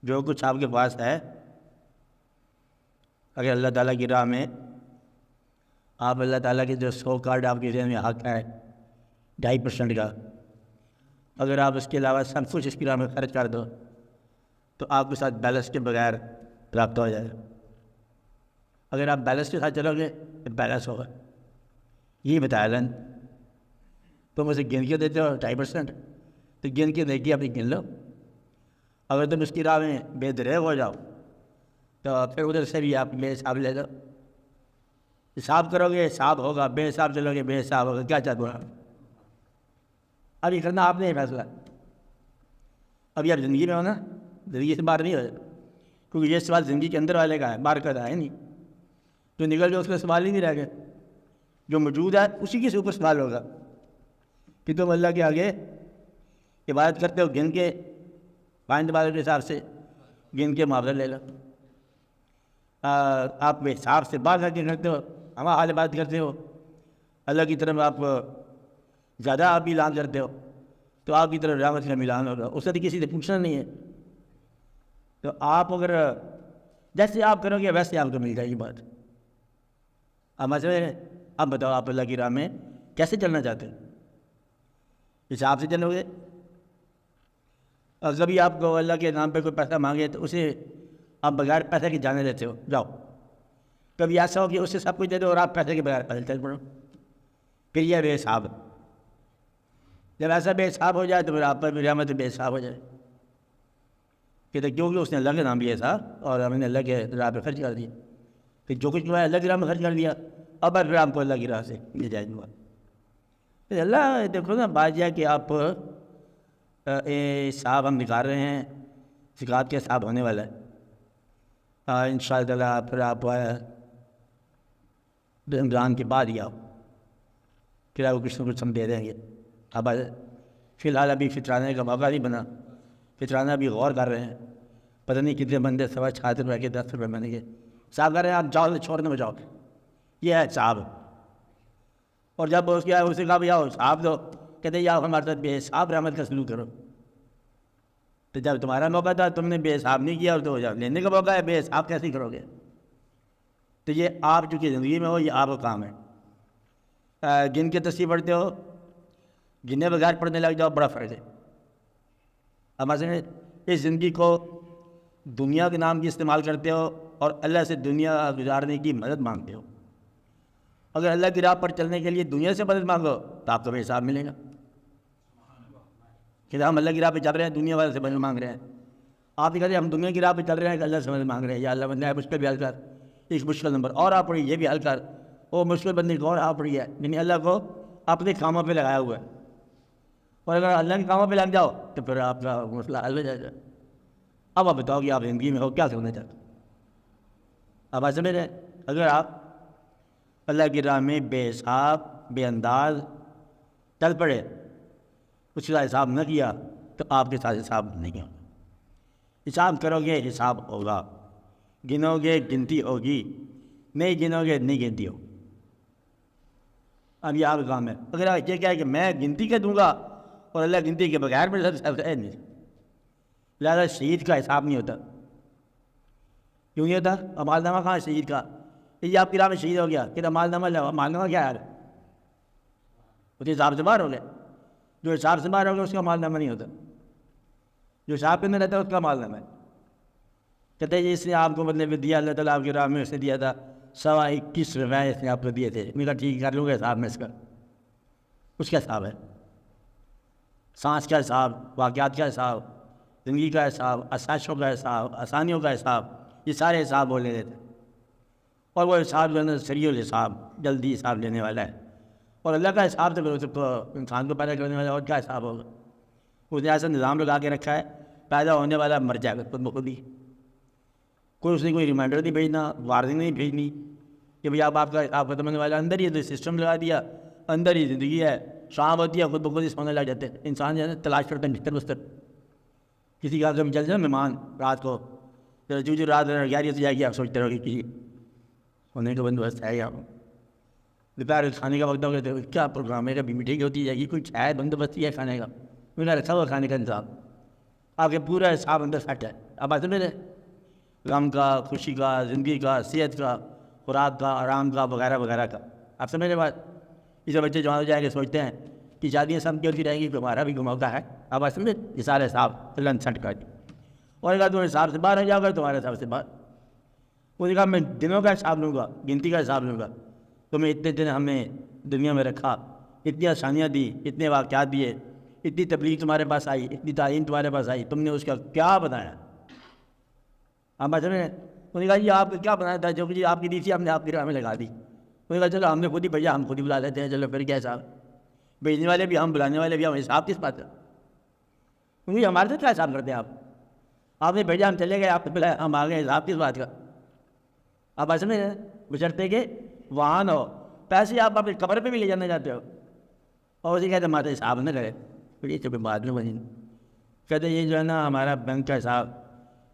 جو کچھ آپ کے پاس ہے، اگر اللہ تعالیٰ کی راہ میں آپ اللہ تعالیٰ کے جو 100 کارڈ آپ کے ذہن میں حق ہے 2.5% کا، اگر آپ اس کے علاوہ سب کچھ اس کی راہ میں خرچ کر دو تو آپ کے ساتھ بیلنس کے بغیر رابطہ ہو جائے گا۔ اگر آپ بیلنس کے ساتھ چلو گے تو بیلنس ہوگا۔ یہ بتایا لن تم اسے گن کے دیتے ہو 2.5%، تو گن کے دیکھیے اپنی گن لو۔ اگر تم اس کی راہ میں بے دریغ ہو جاؤ تو پھر ادھر سے بھی آپ بے حساب لے لو۔ حساب کرو گے حساب ہوگا، بے حساب چلو گے بے حساب ہوگا۔ کیا چاہتے ہو اب یہ کرنا آپ نے فیصلہ۔ ابھی آپ زندگی میں ہو نا، زندگی سے باہر نہیں ہو، کیونکہ یہ سوال زندگی کے اندر والے کا ہے، باہر کا ہے نہیں۔ جو نکل گیا اس کا سوال ہی نہیں رہ گیا، جو موجود ہے اسی کے اوپر سوال ہوگا کہ تم اللہ کے آگے عبادت کرتے ہو گن کے، پائنٹ والے کے حساب سے گن کے معاوضہ لے لو۔ آپ بے حساب سے باہر کر کے کرتے ہو، ہمارا حال عبادت کرتے ہو، اللہ کی طرف آپ زیادہ آپ بھی اعلان کرتے ہو تو آپ کی طرف رحمت کا ملان ہوگا۔ اس سے کسی سے پوچھنا نہیں ہے، تو آپ اگر جیسے آپ کرو گے ویسے آپ کو مل جائے گی بات۔ اب اب بتاؤ آپ اللہ کی راہ میں کیسے چلنا چاہتے ہیں؟ حساب سے چلو گے؟ اور کبھی آپ کو اللہ کے نام پہ کوئی پیسہ مانگے تو اسے آپ بغیر پیسے کے جانے دیتے ہو، جاؤ۔ کبھی ایسا ہو کہ اس سے سب کچھ دے دو اور آپ پیسے کے بغیر پیسے چل پڑو، پھر یہ بے حساب۔ جب ایسا بے حساب ہو جائے تو پھر آپ پر بھی رحمت بے حساب ہو جائے کہ کیونکہ اس نے اللہ کے نام لیا تھا اور ہم نے اللہ کے راہ پہ خرچ کر دیا، پھر جو کچھ اللہ کی راہ میں خرچ کر دیا اب پھر آپ کو اللہ کی راہ سے مل جائے گا۔ پھر اللہ دیکھو نا بات یہ کہ آپ حساب ہم نکال رہے ہیں، زکوٰۃ کے حساب ہونے والا ہے ان شاء اللہ۔ پھر آپ رمضان کے بعد ہی آؤ، پھر آپ کو کچھ نہ کچھ ہم دے دیں گے۔ اب فی الحال ابھی فطرانے کا موقع نہیں بنا، فطرانہ ابھی غور کر رہے ہیں، پتہ نہیں کتنے بندے 6.5 روپے کے 10 روپے بنے گے۔ صاحب کر رہے ہیں آپ جاؤ تو چھوڑنے میں جاؤ، یہ ہے صاحب۔ اور جب اس کے اسے کہا بھی آؤ صاحب دو، کہتے ہیں آؤ ہمارے ساتھ بے حساب رحمت کا سلوک کرو۔ تو جب تمہارا موقع تھا تم نے بے حساب نہیں کیا، اور تو جب لینے کا موقع ہے بے حساب کیسے کرو گے؟ تو یہ آپ چونکہ زندگی میں ہو، یہ آپ کا کام ہے۔ گن کے تصحیح پڑھتے ہو، گنے بغیر پڑھنے لگ جاؤ، بڑا فرق ہے۔ اب مثلا اس زندگی کو دنیا کے نام کی استعمال کرتے ہو اور اللہ سے دنیا گزارنے کی مدد مانگتے ہو۔ اگر اللہ کی راہ پر چلنے کے لیے دنیا سے مدد مانگو تو آپ کو بے حساب ملے گا کہ ہم اللہ کی راہ پہ چل رہے ہیں، دنیا والے سے مدد مانگ رہے ہیں۔ آپ یہ کہتے ہیں ہم دنیا کی راہ پہ چل رہے ہیں، اللہ سے مدد مانگ رہے ہیں، یا اللہ بندہ ہے مشکل بھی حل کر، ایک مشکل نمبر اور آپ پڑھی یہ بھی حل کر، وہ مشکل بندے کو اور آپ پڑھی ہے، یعنی اللہ کو اپنے کاموں پہ لگایا ہوا ہے۔ اور اگر اللہ کے کاموں پہ لگ جاؤ تو پھر آپ کا مسئلہ حل ہو جائے گا۔ اب آپ بتاؤ کہ آپ زندگی میں ہو کیا کرنا چاہتے ہیں؟ اب ایسے میں اگر آپ اللہ کی راہ میں بے حساب بے انداز چل پڑے، اس کا حساب نہ کیا تو آپ کے ساتھ حساب نہیں ہوگا۔ حساب کرو گے حساب ہوگا، گنو گے گنتی ہوگی، نہیں گنو گے نہیں گنتی ہوگی۔ اب یہ آپ کا کام ہے۔ اگر آپ یہ کہا کہ میں گنتی کے دوں گا اور اللہ گنتی کے بغیر میں سب ہے نہیں، لہٰذا شہید کا حساب نہیں ہوتا۔ کیوں نہیں ہوتا؟ اب مال نامہ کہاں ہے شہید کا؟ یہ آپ کی راہ میں شہید ہو گیا کہ مال نامہ لو، مال نامہ کیا ہے؟ اس حساب سے باہر ہو گئے۔ جو حساب سے باہر ہو گیا اس کا مال نامہ نہیں ہوتا، جو حساب کے اندر رہتا ہے اس کا مال نامہ ہے۔ کہتے ہیں اس نے آپ کو مطلب دیا، اللہ تعالیٰ آپ کی راہ میں اس نے دیا تھا 21 روپے اس نے آپ کو دیے تھے، میں کہا ٹھیک کر لوں گا حساب میں اس کا، اس کا حساب ہے۔ سانس کا حساب، واقعات کا حساب، زندگی کا حساب، آسائشوں کا حساب، آسانیوں کا حساب، یہ سارے حساب وہ لے لیتے ہیں۔ اور وہ حساب جو ہے نا سریع الحساب، جلدی حساب لینے والا ہے۔ اور اللہ کا حساب تو پھر انسان کو پیدا کرنے والا اور کیا حساب ہوگا؟ اس نے ایسا نظام لگا کے رکھا ہے، پیدا ہونے والا مر جائے گا خود بخود ہی، کوئی اس نے کوئی ریمائنڈر نہیں بھیجنا، وارننگ نہیں بھیجنی کہ بھئی آپ کا حساب ختم ہونے والا، اندر ہی سسٹم لگا دیا، اندر ہی زندگی ہے، شام ہوتی ہے خود بخود ہی سونے لگ جاتے ہیں۔ انسان جو ہے نا تلاش کرتے ہیں بستر بستر، کسی کا کبھی چل جائے مہمان رات کو، جو رات 11 بجے جائے گی آپ سوچتے رہو گے کہ ہونے کا بندوبست ہے یا دوپہر کھانے کا وقت ہو گیا تو کیا پروگرام ہے، کبھی میٹنگ ہوتی جائے گی، کوئی شاید بندوبست ہے کھانے کا، میرا رکھا ہوا کھانے کا انتظام، آپ کے پورا حساب اندر سیٹ ہے. اب بات سمجھ رہے ہیں؟ غم کا، خوشی کا، زندگی کا، صحت کا، خوراک کا، آرام کا، وغیرہ وغیرہ کا. آپ سمجھ رہے بات؟ اسے بچے جوان ہو جائیں گے سوچتے ہیں کہ شادیاں سب کی ہوتی رہیں گی، ہمارا بھی گھماتا ہے. اب بات سمجھے؟ یہ سارے حساب اللہ سیٹ کر دی. اور ایک تمہیں حساب سے باہر رہ جاؤ گا، تمہارے حساب سے باہر. وہ نے کہا میں دنوں کا حساب لوں گا، گنتی کا حساب لوں گا. تمہیں اتنے دن ہمیں دنیا میں رکھا، اتنی آسانیاں دی، اتنے واقعات دیے، اتنی تبلیغ تمہارے پاس آئی، اتنی تعلیم تمہارے پاس آئی، تم نے اس کا کیا بتایا؟ آپ بات سمجھ رہے ہیں؟ انہوں نے کہا یہ آپ کا کیا بنایا تھا، جو کہ آپ کی دی تھی ہم نے آپ کی راہ میں لگا دی. انہوں نے کہا چلو ہم نے خود ہی بھیجا، ہم خود ہی بلا لیتے ہیں، چلو پھر کیا حساب؟ بھیجنے والے بھی ہم، بلانے والے بھی ہم، حساب کس بات کا؟ کیونکہ ہمارے سے کیا حساب کرتے ہیں آپ؟ آپ نے بھیجا، ہم چلے گئے، آپ نے بلایا، ہم آ گئے، حساب کس بات کا؟ آپ ایسے میں بچرتے کہ وہاں نہ ہو پیسے آپ اپنی قبر پہ بھی لے جانا چاہتے ہو، اور اسی کہتے ہیں ہمارے حساب نہ کرے. پھر یہ چپے بعد میں بنی کہتے یہ جو ہے نا ہمارا بینک کا حساب،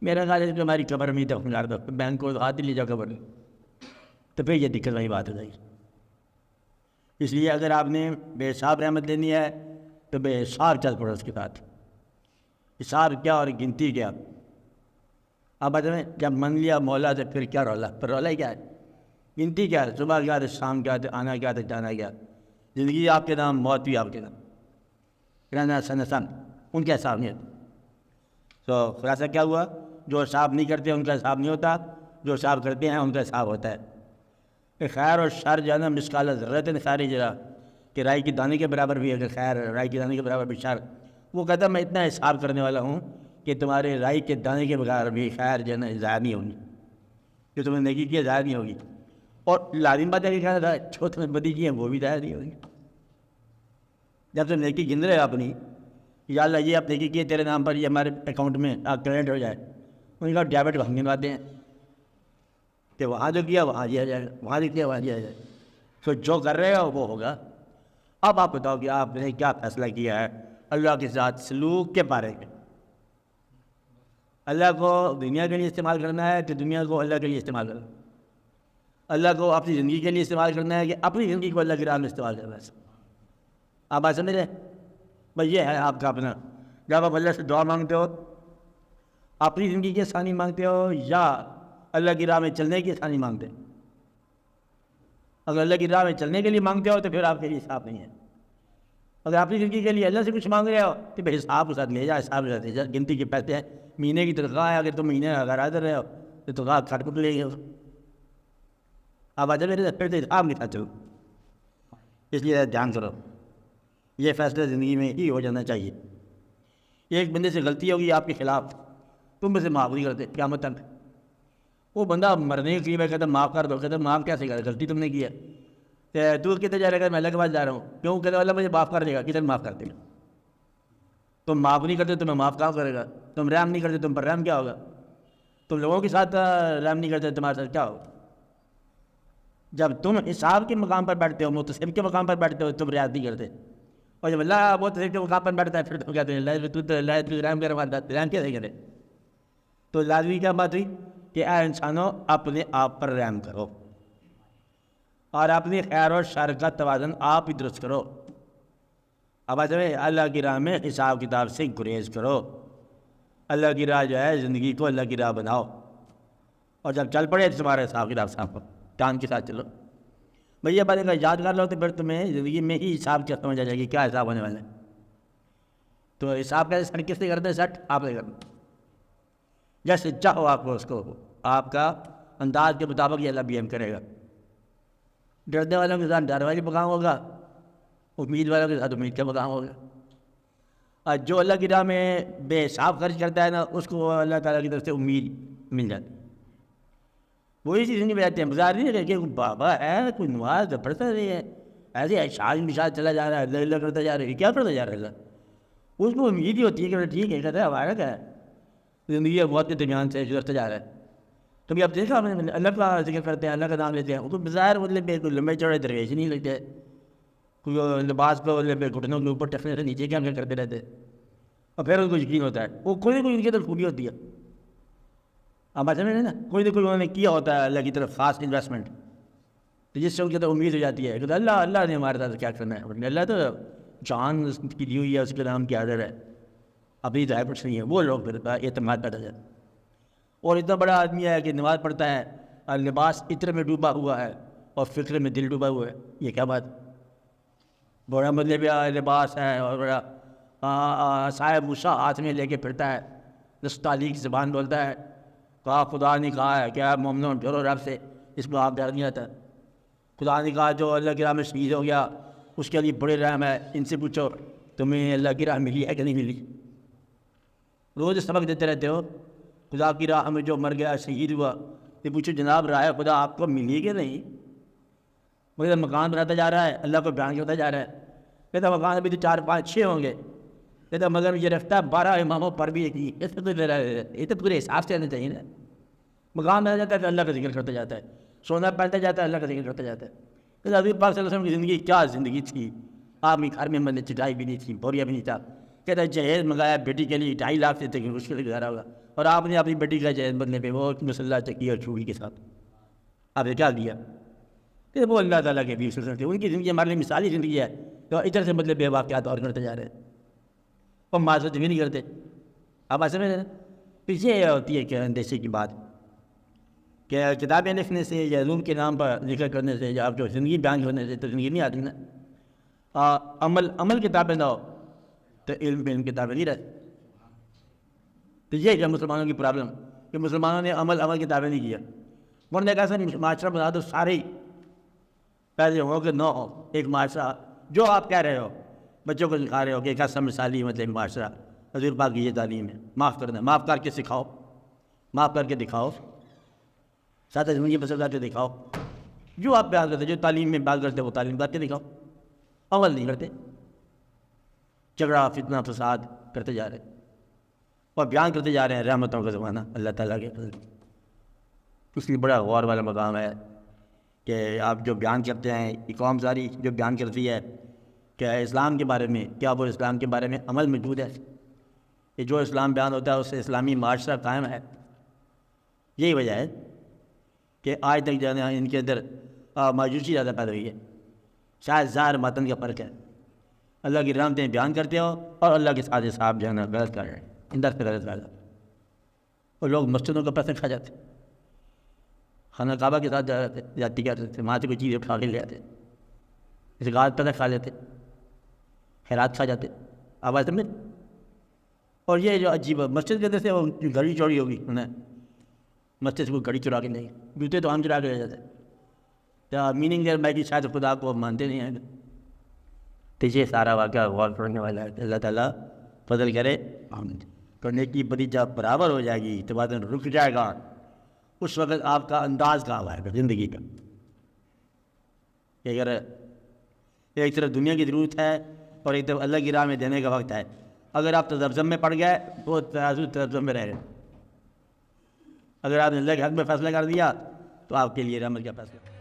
میرا خیال ہے کہ ہماری قبر میں ہی دفن کر دو، بینک کو ہاتھ ہی لے جاؤ قبر میں، تو پھر یہ دقت والی بات ہو جائے گی. اس لیے اگر آپ نے بے حساب رحمت لینی ہے تو بے حساب چل پڑو اس کے ساتھ. حساب کیا اور گنتی کیا؟ آپ بتائیں جب من لیا مولا تو پھر کیا رولا؟ پھر رولا ہی کیا ہے؟ گنتی کیا ہے؟ صبح کیا تھا، شام کیا تھا، آنا کیا تھا، جانا کیا. زندگی آپ کے نام، موت بھی آپ کے نام، رہنا سن سن ان کا حساب نہیں ہوتا. تو خلاصہ کیا ہوا؟ جو حساب نہیں کرتے ان کا حساب نہیں ہوتا، جو حساب کرتے ہیں ان کا حساب ہوتا ہے. کہ خیر اور شر جو ہے نا مثقال ذرۃ ساری جگہ، کہ رائی کی دانے کے برابر بھی اگر خیر، رائی کے دانے کے برابر بھی شر. وہ کہتا ہے میں اتنا حساب کرنے والا ہوں کہ تمہارے رائی کے دانے کے بغیر بھی خیر جو ہے نا ضائع نہیں ہوگی، جو تم نے نیکی کی ہے ضائع نہیں ہوگی. اور لازم بات ہے کہ خیر جو تم نے بدی کی ہے وہ بھی ضائع نہیں ہوگی. جب تم نیکی گن رہے ہو اپنی، یا اللہ یہ آپ نیکی کیے تیرے نام پر، یہ ہمارے اکاؤنٹ میں کریڈٹ ہو جائے، ان کا ڈیبٹ ہم گنواتے ہیں کہ وہاں جو کیا وہاں دیا جائے گا، وہاں جو کیا وہاں دیا جائے گا. تو جو کر رہے ہو وہ ہوگا. اب آپ بتاؤ کہ آپ نے کیا فیصلہ کیا ہے اللہ کے ساتھ سلوک کے بارے میں؟ اللہ کو دنیا کے لیے استعمال کرنا ہے کہ دنیا کو اللہ کے لیے استعمال کرنا ہے؟ اللہ کو اپنی زندگی کے لیے استعمال کرنا ہے کہ اپنی زندگی کو اللہ کی راہ میں استعمال کرنا ہے؟ آپ بات سمجھ رہے ہیں؟ بھائی یہ ہے آپ کا اپنا. جب آپ اللہ سے دعا مانگتے ہو اپنی زندگی کی آسانی مانگتے ہو یا اللہ کی راہ میں چلنے کی آسانی مانگتے ہو؟ اگر اللہ کی راہ میں چلنے کے لیے مانگتے ہو تو پھر آپ کے لیے حساب نہیں ہے. اگر اپنی زندگی کے لیے اللہ سے کچھ مانگ رہے ہو تو پھر حساب کے ساتھ لے جا، حساب کے ساتھ لے جا. گنتی کے پیسے ہیں، مہینے کی تنخواہ ہے، اگر تم مہینے اگر حاضر رہے ہو تو تنخواہ کھٹ پٹ لے گئے ہو. آپ آ جائے میرے پھر تو حساب نہیں چلو. اس لیے دھیان کرو، یہ فیصلہ زندگی میں ہی ہو جانا چاہیے. ایک بندے سے غلطی ہوگی آپ کے خلاف، تم اسے معاف نہیں کرتے قیامت تک. وہ بندہ مرنے کے قریب ہے، کہتا معاف کر دو، کہتا معاف کیسے کر، غلطی تم نے کی ہے. تو کتنے جا رہا ہے؟ میں اللہ کے پاس جا رہا ہوں. کیوں؟ کہتا اللہ مجھے معاف کر دے گا. کتنے معاف کر دے گا؟ تم معاف نہیں کرتے تمہیں معاف کہاں کرے گا؟ تم رحم نہیں کرتے تم پر رحم کیا ہوگا؟ تم لوگوں کے ساتھ رحم نہیں کرتے تمہارے ساتھ کیا ہوگا؟ جب تم حساب کے مقام پر بیٹھتے ہو، متصب کے مقام پر بیٹھتے ہو، تم رعایت نہیں کرتے. اور جب اللہ متصب کے مقام پر بیٹھتا ہے پھر تم کہتے ہیں اللہ تو رحم کر، رحم کیسے کرے؟ تو لازمی کیا بات ہوئی کہ اے انسانوں اپنے آپ پر رحم کرو اور اپنی خیر و شر کا توازن آپ ہی درست کرو. اب اللہ کی راہ میں حساب کتاب سے گریز کرو. اللہ کی راہ جو ہے زندگی کو اللہ کی راہ بناؤ، اور جب چل پڑے تو تمہارا حساب کتاب صاف کرو، ٹائم کے ساتھ چلو. بھئی یہ بات اگر یاد کر لو تو پھر تمہیں زندگی میں ہی حساب کی سمجھ آ جائے گی کیا حساب ہونے والا ہے. تو حساب کا سیٹ کس سے کرتے ہیں؟ سیٹ آپ نے کرنا، جیسے چاہو آپ کو اس کو آپ کا انداز کے مطابق یہ اللہ بی ایم کرے گا. ڈرنے والوں کے ساتھ ڈر والی مقام ہوگا، امید والوں کے ساتھ امید کا مقام ہوگا. اور جو اللہ کی راہ میں بے حساب خرچ کرتا ہے نا، اس کو اللہ تعالیٰ کی طرف سے امید مل جاتی ہے. وہی چیز نہیں بجاتے ہیں، بازار نہیں رہے کہ بابا ہے کوئی نماز پڑھتا نہیں ہے، ایسے شاد بشاد چلا جا رہا ہے، اللہ اللہ کرتا جا رہا ہے، کیا کرتا جا رہا ہے؟ اس کو امید ہی ہوتی ہے کہ ٹھیک ہے، کہتا ہے ہمارا کیا ہے، زندگی موت کے درمیان سے گزرتا جا رہا ہے. کبھی آپ دیکھا اللہ کا ذکر کرتے ہیں، اللہ کا نام لیتے ہیں، تو بظاہر مطلب کوئی لمبے چوڑے درویش نہیں لگتے، کوئی لباس پہ گھٹنوں کے اوپر ٹکنے سے نیچے کیا کرتے رہتے، اور پھر ان کو یقین ہوتا ہے وہ کوئی نہ کوئی ان کی طرف خوبی ہوتی ہے. آپ بات سمجھ رہے ہیں نا، کوئی نہ کوئی انہوں نے کیا ہوتا ہے اللہ کی طرف خاص انویسٹمنٹ، تو جس سے ان کی طرف امید ہو جاتی ہے کہ اللہ نے ہمارے ساتھ کیا کرنا ہے. اللہ تو جان کی دی ہوئی ہے، اس کے نام کی حاضر ہے، ابھی تو ہے کچھ نہیں ہے، وہ لوگ پھر اعتماد پیدا جاتا ہے۔ اور اتنا بڑا آدمی ہے کہ نماز پڑھتا ہے اور لباس عطر میں ڈوبا ہوا ہے اور فکر میں دل ڈوبا ہوا ہے، یہ کیا بات؟ بڑا مطلب لباس ہے اور بڑا صاحب مشا ہاتھ میں لے کے پھرتا ہے، نستعلیق زبان بولتا ہے، کہا خدا نے کہا ہے کیا مومنوں ڈرو رب سے، اس کو آپ ڈر نہیں آتا؟ خدا نے کہا جو اللہ کی راہ میں شہید ہو گیا اس کے لیے بڑے رحم ہے، ان سے پوچھو تمہیں اللہ کی راہ ملی ہے کہ نہیں ملی؟ روز سبق دیتے رہتے ہو، خدا کی راہ میں جو مر گیا شہید ہوا، یہ پوچھو جناب راہ خدا آپ کو ملی کہ نہیں؟ مگر مکان بناتا جا رہا ہے، اللہ کو بیان کرتا جا رہا ہے، کہتا مکان ابھی تو 4 5 6 ہوں گے، کہتا مگر یہ رفتہ 12 اماموں پر بھی ایک یہ تو پورے حساب سے آنا چاہیے نا۔ مکان بنا جاتا ہے تو اللہ کا ذکر کرتا جاتا ہے، سونا پہنتا جاتا ہے اللہ کا ذکر کرتا جاتا ہے۔ کہتا حضور پاک صلی اللہ علیہ وسلم کی زندگی کیا زندگی تھی، آپ کے گھر میں مطلب چٹائی بھی نہیں تھی، بوریا بھی نہیں تھا، کہتا جہیز منگایا بیٹی کے لیے 2.5 لاکھ سے تھے کہ مشکل گزارا ہوگا، اور آپ نے اپنی بیٹی کا جہیز بدلے پہ وہ مسلح چکی اور چوڑی کے ساتھ آپ نے کیا دیا؟ کہ وہ اللہ تعالیٰ کے بھی سلسلے تھے، ان کی زندگی ہمارے لیے مثالی زندگی ہے، تو ادھر سے مطلب بے واقعات اور کرتے جا رہے ہیں، اور معذرت بھی نہیں کرتے۔ اب ایسے میں پیچھے یہ ہوتی ہے کہ اندیشے کی بات کہ کتابیں لکھنے سے یا علوم کے نام پر ذکر کرنے سے یا آپ جو زندگی بیان کرنے سے تو زندگی نہیں آتی نا۔ عمل کتابیں نہ ہو تو علم کتابیں نہیں رہتی۔ تو یہ ہے مسلمانوں کی پرابلم کہ مسلمانوں نے عمل کتابیں نہیں کیا، ورنہ ایک ایسا معاشرہ بنا دو سارے ہی پہلے ہو کہ نہ ہو، ایک معاشرہ جو آپ کہہ رہے ہو بچوں کو سکھا رہے ہو کہ ایک ایسا مثالی مطلب معاشرہ، حضور پاک کی یہ تعلیم ہے، معاف کرنا، معاف کر کے سکھاؤ، معاف کر کے دکھاؤ، ساتھ زندگی بسر کر کے دکھاؤ، جو آپ بیان کرتے جو تعلیم میں بیان کرتے وہ تعلیم کر کے دکھاؤ، عمل نہیں کرتے، جھگڑا فتنہ فساد کرتے جا رہے ہیں اور بیان کرتے جا رہے ہیں رحمتوں کا زمانہ اللہ تعالیٰ کے فضل۔ اس لیے بڑا غور والا مقام ہے کہ آپ جو بیان کرتے ہیں، یہ قوم ساری جو بیان کرتی ہے کہ اسلام کے بارے میں، کیا وہ اسلام کے بارے میں عمل موجود ہے؟ کہ جو اسلام بیان ہوتا ہے اس سے اسلامی معاشرہ قائم ہے؟ یہی وجہ ہے کہ آج تک جو ہے ان کے اندر مایوسی زیادہ پیدا ہوئی ہے، شاید ظاہر متن کا فرق ہے، اللہ کی رحمتیں بیان کرتے ہو اور اللہ کے ساتھ صاحب جو ہے نا غلط کر رہے ہیں، اندر سے غلط کر رہے ہیں، اور لوگ مسجدوں کا پیسے کھا جاتے، خانہ کعبہ کے ساتھ جاتی کرتے تھے، وہاں سے کوئی چیز اٹھا کے لے آتے، اس غلط پیسے کھا لیتے، خیرات کھا جاتے، آواز سمجھ۔ اور یہ جو عجیب مسجد کے اندر سے وہ گھڑی چوری ہوگی انہیں مسجد سے کوئی گھڑی چرا کے نہیں، جوتے تو ہم چرا کے لے جاتے، تو میننگ دیر بائی شاید خدا کو مانتے نہیں ہیں۔ تو یہ سارا واقعہ غور کرنے والا ہے، اللہ تعالیٰ فضل کرے، کرنے کی بڑی جب برابر ہو جائے گی تو بعد میں رک جائے گا، اس وقت آپ کا انداز کہاں آئے گا زندگی کا، کہ اگر ایک طرف دنیا کی ضرورت ہے اور ایک طرف اللہ کی راہ میں دینے کا وقت ہے، اگر آپ تذبذب میں پڑ گئے تو ترازو تذبذب میں رہ گئے، اگر آپ نے اللہ کے حق میں فیصلہ کر دیا تو آپ کے لیے رحمت کا فیصلہ۔